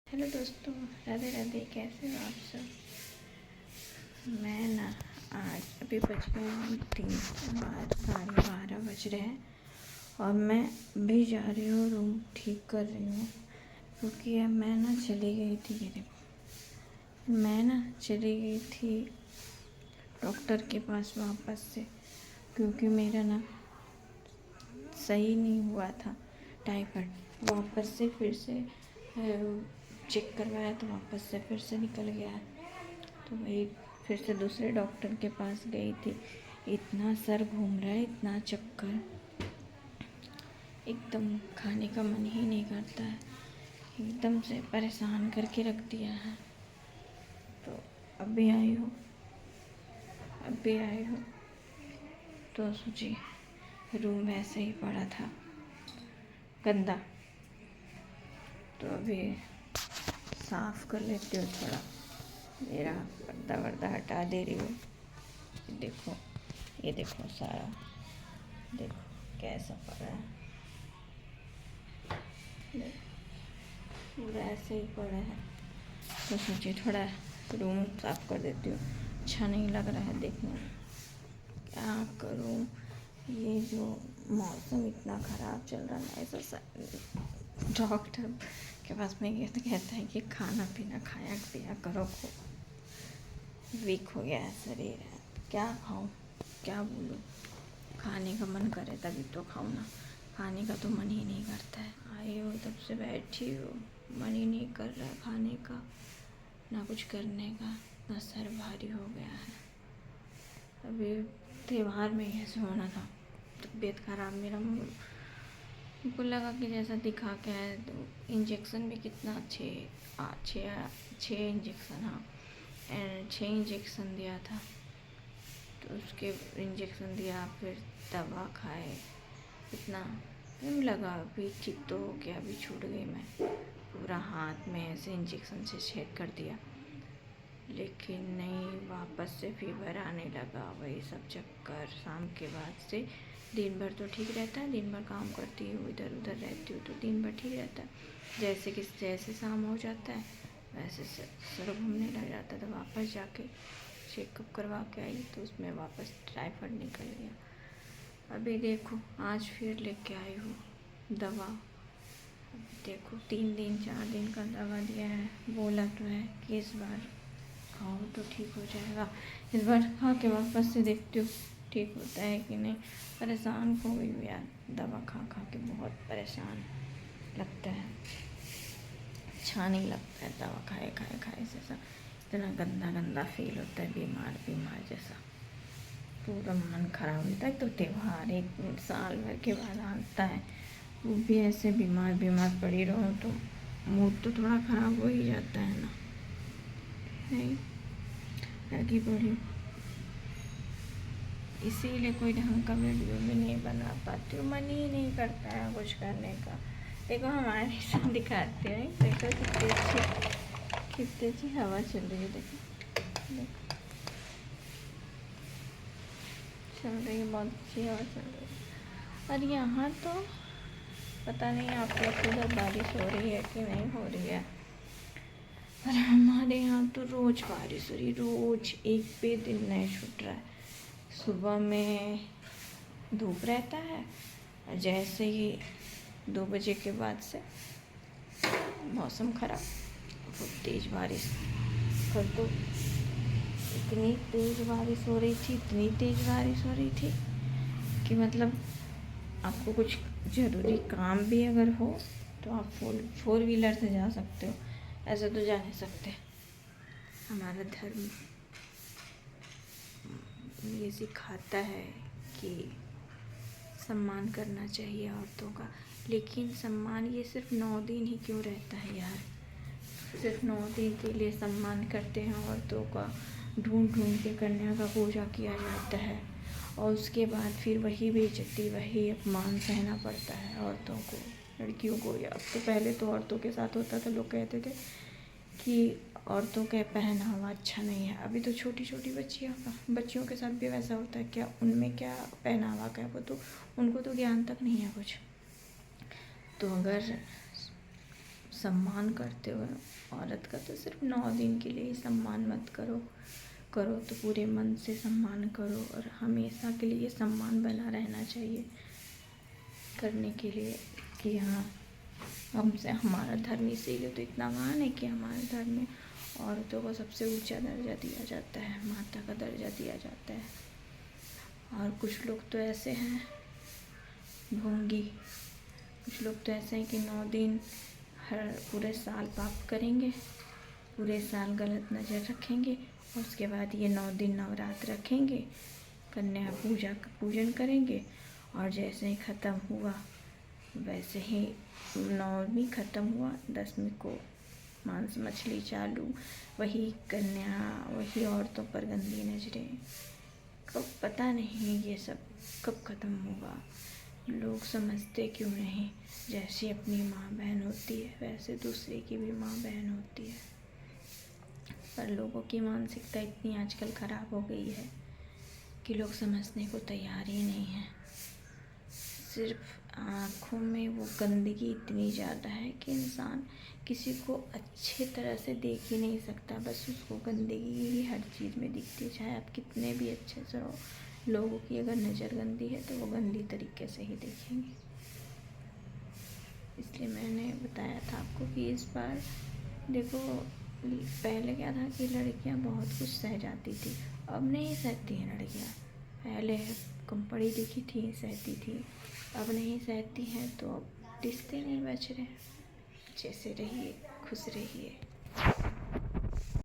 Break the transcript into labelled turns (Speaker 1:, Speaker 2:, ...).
Speaker 1: Hello दोस्तों, राधे राधे। कैसे हो आप सब? मैं ना आज अभी बज गए हैं 3:30 बज रहे हैं और मैं भी जा रही हूँ, रूम ठीक कर रही हूँ क्योंकि अब मैं ना चली गई थी। ये देखो, मैं ना चली गई थी डॉक्टर के पास वापस से, क्योंकि मेरा ना सही नहीं हुआ था टाइफाइड। वापस से फिर से चेक करवाया तो वापस से फिर से निकल गया है। तो वही फिर से दूसरे डॉक्टर के पास गई थी। इतना सर घूम रहा है, इतना चक्कर, एकदम खाने का मन ही नहीं करता है, एकदम से परेशान करके रख दिया है। तो अभी आई हूँ तो सोची रूम ऐसे ही पड़ा था गंदा, तो अभी साफ़ कर लेती हूँ। थोड़ा मेरा पर्दा वर्दा हटा दे रही हूँ। ये देखो सारा, देखो कैसा पड़ा है, पूरा ऐसे ही पड़ा है। तो सोचिए थोड़ा रूम साफ़ कर देती हूँ। अच्छा नहीं लग रहा है देखने में, क्या करूँ। ये जो मौसम इतना ख़राब चल रहा है, ऐसा डॉक्टर के पास में ये तो कहता है कि खाना पीना खाया पिया करो, वीक हो गया है शरीर है। क्या खाऊं, क्या बोलूं। खाने का मन करे तभी तो खाऊं ना, खाने का तो मन ही नहीं करता है। आई हो तब से बैठी हो, मन ही नहीं कर रहा खाने का, ना कुछ करने का, ना सर भारी हो गया है। अभी त्योहार में ऐसे होना था, तबीयत खराब। मेरा मुझको लगा कि जैसा दिखा के आए, तो इंजेक्शन भी कितना छः इंजेक्शन, हाँ 6 इंजेक्शन दिया था। तो उसके इंजेक्शन दिया, फिर दवा खाए, इतना टाइम लगा। अभी ठीक तो हो गया, अभी छूट गई। मैं पूरा हाथ में ऐसे इंजेक्शन से छेद कर दिया, लेकिन नहीं, वापस से फीवर आने लगा। वही सब चक्कर। शाम के बाद से दिन भर तो ठीक रहता है, दिन भर काम करती हूँ, इधर उधर रहती हूँ, तो दिन भर ठीक रहता है। जैसे शाम हो जाता है वैसे सर घूमने लग जाता है। तो वापस जाके चेकअप करवा के आई तो उसमें वापस टाइफाइड निकल गया। अभी देखो आज फिर लेके आई हूँ दवा। देखो 3-4 दिन का दवा दिया है, बोला तो है कि इस बार खाओ तो ठीक हो जाएगा। इस बार खा के वापस से देखती हूँ ठीक होता है कि नहीं। परेशान हो गई हूँ यार, दवा खा खा के बहुत परेशान लगता है, अच्छा नहीं लगता है। दवा खाए से सब इतना गंदा फील होता है, बीमार जैसा, पूरा मन खराब होता है। तो त्योहार एक साल भर के बाद आता है, वो भी ऐसे बीमार पड़ी रहो तो मूड तो थोड़ा ख़राब हो ही जाता है ना। नहीं लगी पड़ी, इसीलिए कोई ढंग का वीडियो भी नहीं बना पाती हूँ, मन ही नहीं करता है कुछ करने का। देखो हमारे साथ दिखाते हैं, देखो कितनी अच्छी हवा चल रही है। देखो चल रही है, बहुत अच्छी हवा चल रही है। और यहाँ तो पता नहीं आप लोग को उधर बारिश हो रही है कि नहीं हो रही है, पर हमारे यहाँ तो रोज़ बारिश हो रही है, रोज़, एक भी दिन नहीं छूट रहा है। सुबह में धूप रहता है और जैसे ही 2 बजे के बाद से मौसम ख़राब, बहुत तेज़ बारिश। कल तो इतनी तेज़ बारिश हो रही थी कि मतलब आपको कुछ ज़रूरी काम भी अगर हो तो आप फोर व्हीलर से जा सकते हो, ऐसे तो जा नहीं सकते। हमारा धर्म ये सिखाता है कि सम्मान करना चाहिए औरतों का, लेकिन सम्मान ये सिर्फ 9 दिन ही क्यों रहता है यार। सिर्फ 9 दिन के लिए सम्मान करते हैं औरतों का, ढूंढ के कन्या का पूजा किया जाता है और उसके बाद फिर वही बेइज्जती, वही अपमान सहना पड़ता है औरतों को, लड़कियों को। अब तो पहले तो औरतों के साथ होता था, लोग कहते थे कि औरतों का पहनावा अच्छा नहीं है। अभी तो छोटी बच्चियों के साथ भी वैसा होता है क्या? उनमें क्या पहनावा का है, वो तो उनको तो ज्ञान तक नहीं है कुछ। तो अगर सम्मान करते हो औरत का, तो सिर्फ 9 दिन के लिए ही सम्मान मत करो। करो तो पूरे मन से सम्मान करो, और हमेशा के लिए सम्मान बना रहना चाहिए करने के लिए कि हाँ, हमसे हमारा धर्म इसीलिए तो इतना महान है कि हमारे धर्म में औरतों को सबसे ऊंचा दर्जा दिया जाता है, माता का दर्जा दिया जाता है। और कुछ लोग तो ऐसे हैं ढोंगी, कुछ लोग तो ऐसे हैं कि 9 दिन हर पूरे साल पाप करेंगे, पूरे साल गलत नज़र रखेंगे, और उसके बाद ये 9 दिन नवरात्र रखेंगे, कन्या पूजा का पूजन करेंगे, और जैसे ही ख़त्म हुआ वैसे ही 9वीं ख़त्म हुआ, 10वीं को मांस मछली चालू, वही कन्या, वही औरतों पर गंदी नज़रें। कब, पता नहीं ये सब कब ख़त्म होगा। लोग समझते क्यों नहीं? जैसी अपनी माँ बहन होती है वैसे दूसरे की भी माँ बहन होती है। पर लोगों की मानसिकता इतनी आजकल ख़राब हो गई है कि लोग समझने को तैयार ही नहीं हैं। सिर्फ आँखों में वो गंदगी इतनी ज़्यादा है कि इंसान किसी को अच्छे तरह से देख ही नहीं सकता, बस उसको गंदगी ही हर चीज़ में दिखती है। चाहे आप कितने भी अच्छे से हो, लोगों की अगर नज़र गंदी है तो वो गंदी तरीके से ही देखेंगे। इसलिए मैंने बताया था आपको कि इस बार देखो, पहले क्या था कि लड़कियां बहुत कुछ सह जाती थी, अब नहीं सहती हैं लड़कियां। पहले कम पढ़ी लिखी थी, सहती थी, अब नहीं सहती हैं, तो अब रिश्ते नहीं बच रहे। अच्छे से रहिए, खुश रहिए।